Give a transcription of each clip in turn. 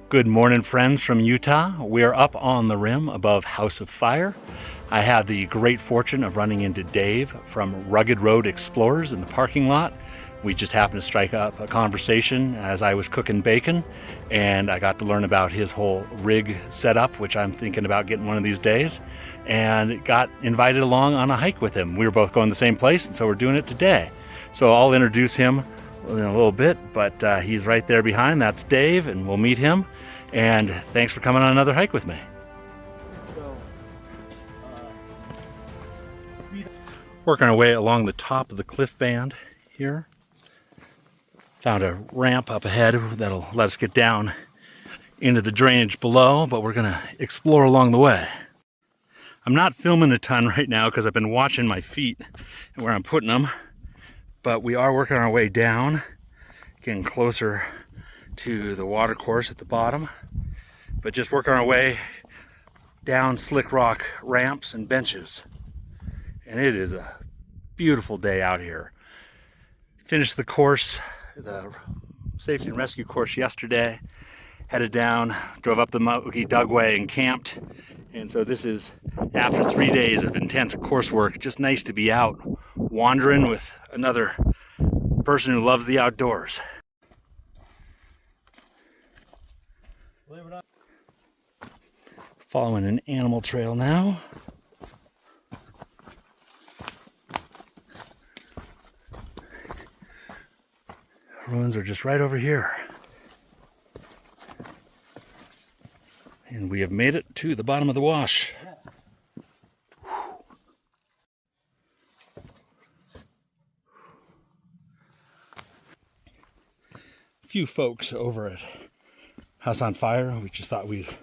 Good morning, friends from Utah. We are up on the rim above House of Fire. I had the great fortune of running into Dave from Rugged Road Explorers in the parking lot. We just happened to strike up a conversation as I was cooking bacon, and I got to learn about his whole rig setup, which I'm thinking about getting one of these days, and got invited along on a hike with him. We were both going the same place, and so we're doing it today. So I'll introduce him in a little bit, but he's right there behind. That's Dave, and we'll meet him. And thanks for coming on another hike with me. Working our way along the top of the cliff band here. Found a ramp up ahead that'll let us get down into the drainage below, but we're gonna explore along the way. I'm not filming a ton right now because I've been watching my feet and where I'm putting them, but we are working our way down, getting closer to the water course at the bottom, but just working our way down slick rock ramps and benches. And it is a beautiful day out here. Finished the course, the safety and rescue course yesterday, headed down, drove up the Moki Dugway and camped. And so this is, after 3 days of intense coursework, just nice to be out wandering with another person who loves the outdoors. Following an animal trail now. Ruins are just right over here. And we have made it to the bottom of the wash. A few folks over at House on Fire. We just thought we'd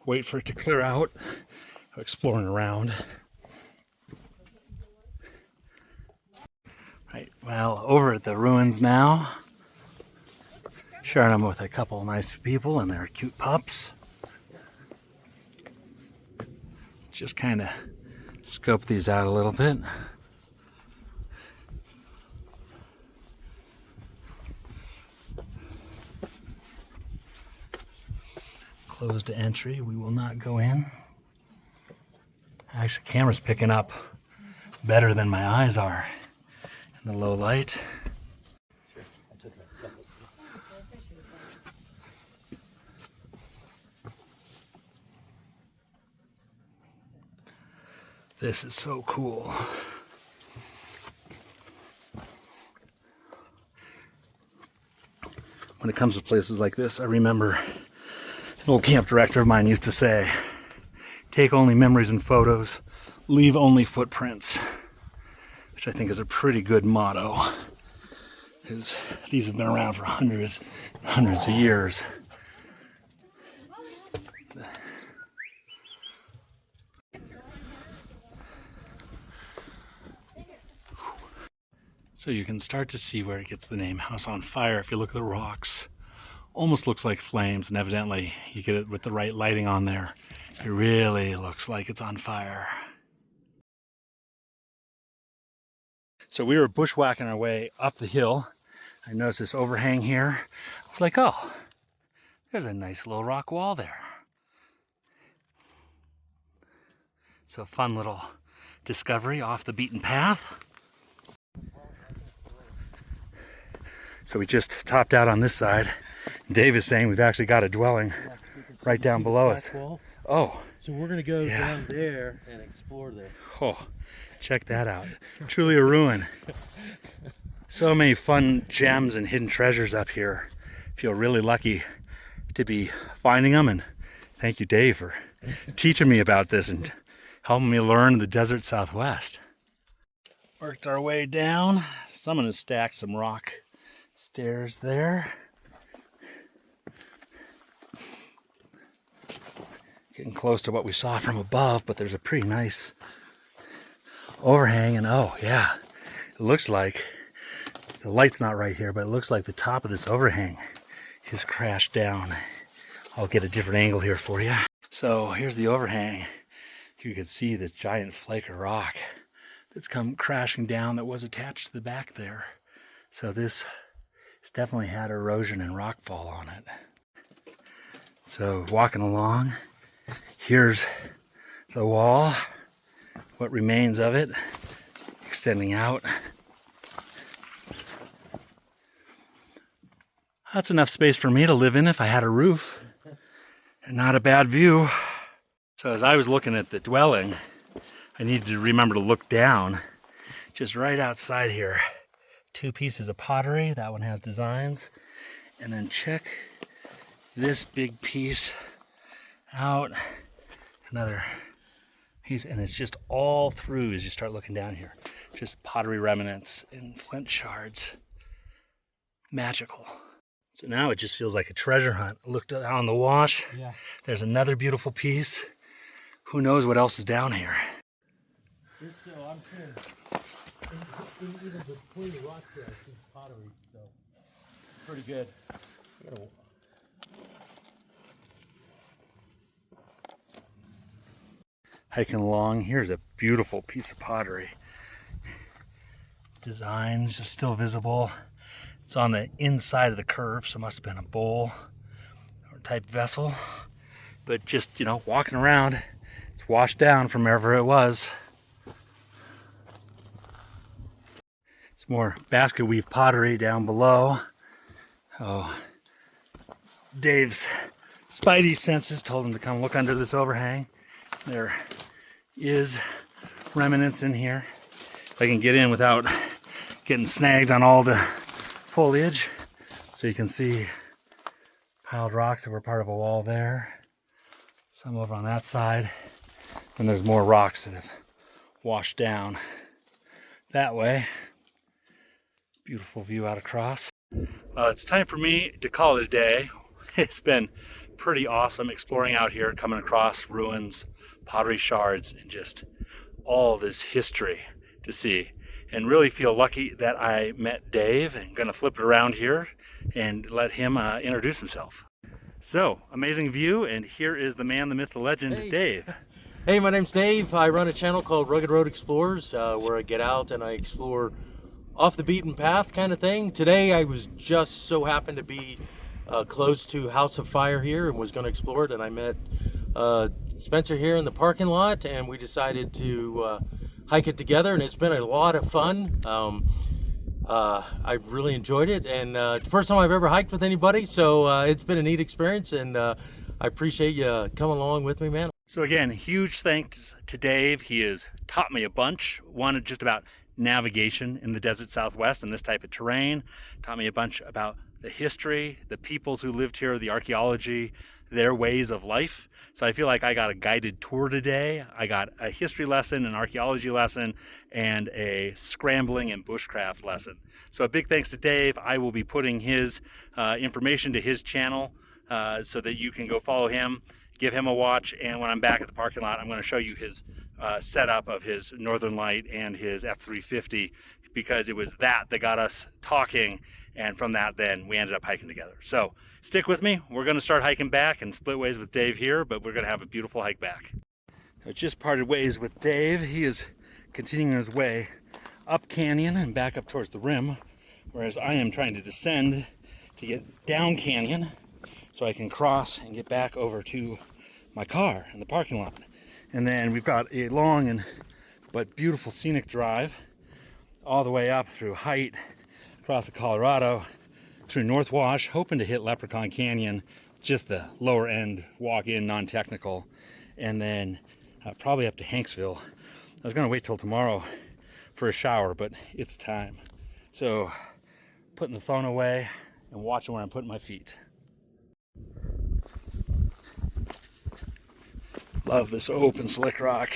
wait for it to clear out, exploring around. Right, well, over at the ruins now, sharing them with a couple nice people and their cute pups. Just kind of scope these out a little bit. Closed to entry, we will not go in. Actually, the camera's picking up better than my eyes are in the low light. This is so cool. When it comes to places like this, I remember an old camp director of mine used to say, take only memories and photos, leave only footprints, which I think is a pretty good motto, because these have been around for hundreds and hundreds of years. So you can start to see where it gets the name House on Fire if you look at the rocks. Almost looks like flames, and evidently you get it with the right lighting on there. It really looks like it's on fire. So we were bushwhacking our way up the hill. I noticed this overhang here. I was like, oh, there's a nice little rock wall there. So fun little discovery off the beaten path. So we just topped out on this side. Dave is saying we've actually got a dwelling right down below us. Oh. So we're going to go down there and explore this. Oh, check that out. Truly a ruin. So many fun gems and hidden treasures up here. Feel really lucky to be finding them, and thank you, Dave, for teaching me about this and helping me learn the desert Southwest. Worked our way down. Someone has stacked some rock stairs there. Getting close to what we saw from above, but there's a pretty nice overhang, and oh yeah, it looks like, the light's not right here, but it looks like the top of this overhang has crashed down. I'll get a different angle here for you. So here's the overhang. You can see the giant flake of rock that's come crashing down that was attached to the back there. So this has definitely had erosion and rockfall on it. So walking along, here's the wall, what remains of it, extending out. That's enough space for me to live in if I had a roof, and not a bad view. So as I was looking at the dwelling, I needed to remember to look down. Just right outside here, 2 pieces of pottery. That one has designs. And then check this big piece out. Another piece, and it's just all through as you start looking down here. Just pottery remnants and flint shards. Magical. So now it just feels like a treasure hunt. Look down the wash. Yeah. There's another beautiful piece. Who knows what else is down here? I'm seeing, even between the rocks there, I see pottery, so pretty good. Hiking along, here's a beautiful piece of pottery. Designs are still visible. It's on the inside of the curve, so it must have been a bowl or type vessel. But just, walking around, it's washed down from wherever it was. It's more basket weave pottery down below. Oh, Dave's spidey senses told him to come look under this overhang. There is remnants in here. If I can get in without getting snagged on all the foliage. So you can see piled rocks that were part of a wall there. Some over on that side. And there's more rocks that have washed down that way. Beautiful view out across. Well, it's time for me to call it a day. It's been pretty awesome exploring out here, coming across ruins, pottery shards, and just all this history to see. And really feel lucky that I met Dave. I'm gonna flip it around here and let him introduce himself. So, amazing view, and here is the man, the myth, the legend, Hey. Dave. Hey, my name's Dave. I run a channel called Rugged Road Explorers, where I get out and I explore off the beaten path kind of thing. Today I was just so happened to be close to House of Fire here and was going to explore it, and I met Spencer here in the parking lot, and we decided to hike it together, and it's been a lot of fun. I really enjoyed it, and it's the first time I've ever hiked with anybody, so it's been a neat experience, and I appreciate you coming along with me, man. So again, huge thanks to Dave. He has taught me a bunch. One just about navigation in the desert Southwest and this type of terrain. Taught me a bunch about the history, the peoples who lived here, the archaeology, their ways of life. So I feel like I got a guided tour today. I got a history lesson, an archaeology lesson, and a scrambling and bushcraft lesson. So a big thanks to Dave. I will be putting his information to his channel so that you can go follow him, give him a watch, and when I'm back at the parking lot, I'm going to show you his setup of his Northern Lite and his F350, because it was that got us talking, and from that then we ended up hiking together. So stick with me. We're going to start hiking back and split ways with Dave here, but we're going to have a beautiful hike back. I just parted ways with Dave. He is continuing his way up canyon and back up towards the rim, whereas I am trying to descend to get down canyon so I can cross and get back over to my car in the parking lot. And then we've got a long but beautiful scenic drive all the way up through Height, across the Colorado, through North Wash, hoping to hit Leprechaun Canyon, just the lower end walk-in, non-technical, and then probably up to Hanksville. I was gonna wait till tomorrow for a shower, but it's time. So putting the phone away and watching where I'm putting my feet. Love this open slick rock.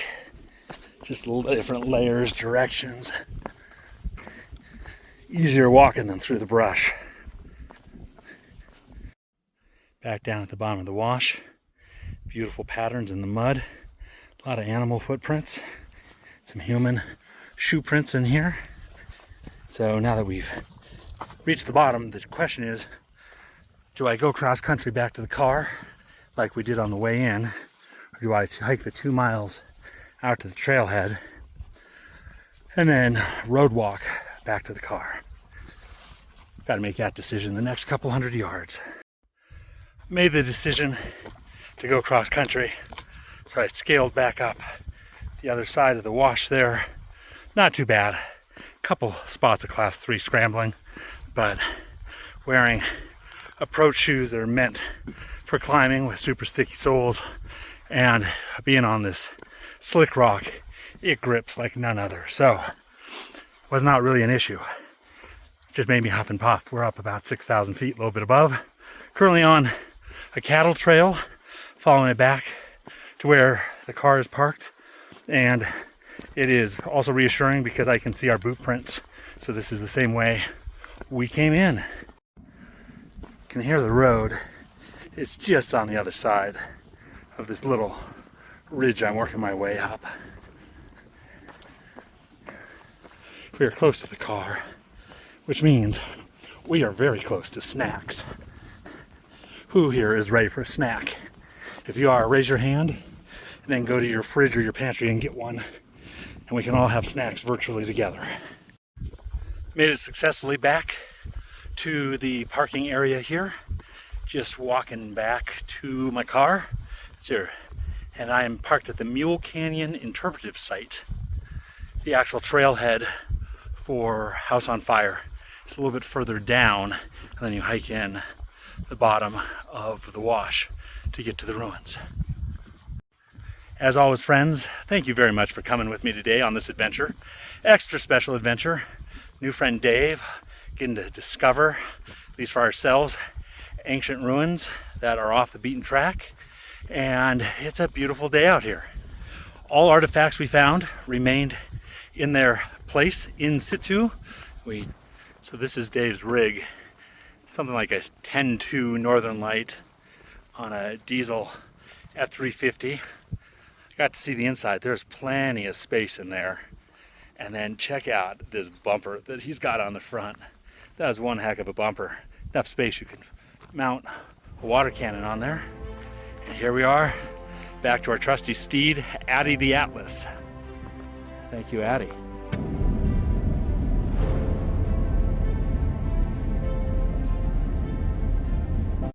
Just different layers, directions. Easier walking than through the brush. Back down at the bottom of the wash. Beautiful patterns in the mud. A lot of animal footprints. Some human shoe prints in here. So now that we've reached the bottom, the question is, do I go cross country back to the car like we did on the way in? Or do I hike the 2 miles out to the trailhead and then road walk back to the car? Got to make that decision the next couple hundred yards. Made the decision to go cross country. So I scaled back up the other side of the wash there. Not too bad. Couple spots of class 3 scrambling, but wearing approach shoes that are meant for climbing with super sticky soles and being on this slick rock, it grips like none other. So was not really an issue. Just made me huff and puff. We're up about 6,000 feet, a little bit above. Currently on a cattle trail, following it back to where the car is parked. And it is also reassuring because I can see our boot prints. So this is the same way we came in. You can hear the road. It's just on the other side of this little ridge I'm working my way up. We are close to the car, which means we are very close to snacks. Who here is ready for a snack? If you are, raise your hand and then go to your fridge or your pantry and get one, and we can all have snacks virtually together. Made it successfully back to the parking area here. Just walking back to my car. It's here. And I am parked at the Mule Canyon Interpretive Site. The actual trailhead for House on Fire. It's a little bit further down, and then you hike in the bottom of the wash to get to the ruins. As always, friends, thank you very much for coming with me today on this adventure. Extra special adventure. New friend Dave getting to discover, at least for ourselves, ancient ruins that are off the beaten track. And it's a beautiful day out here. All artifacts we found remained in their place in situ. So this is Dave's rig, something like a 10-2 Northern Lite on a diesel F350. Got to see the inside. There's plenty of space in there. And then check out this bumper that he's got on the front. That is one heck of a bumper. Enough space you can mount a water cannon on there. And here we are, back to our trusty steed, Addie the Atlas. Thank you, Addie.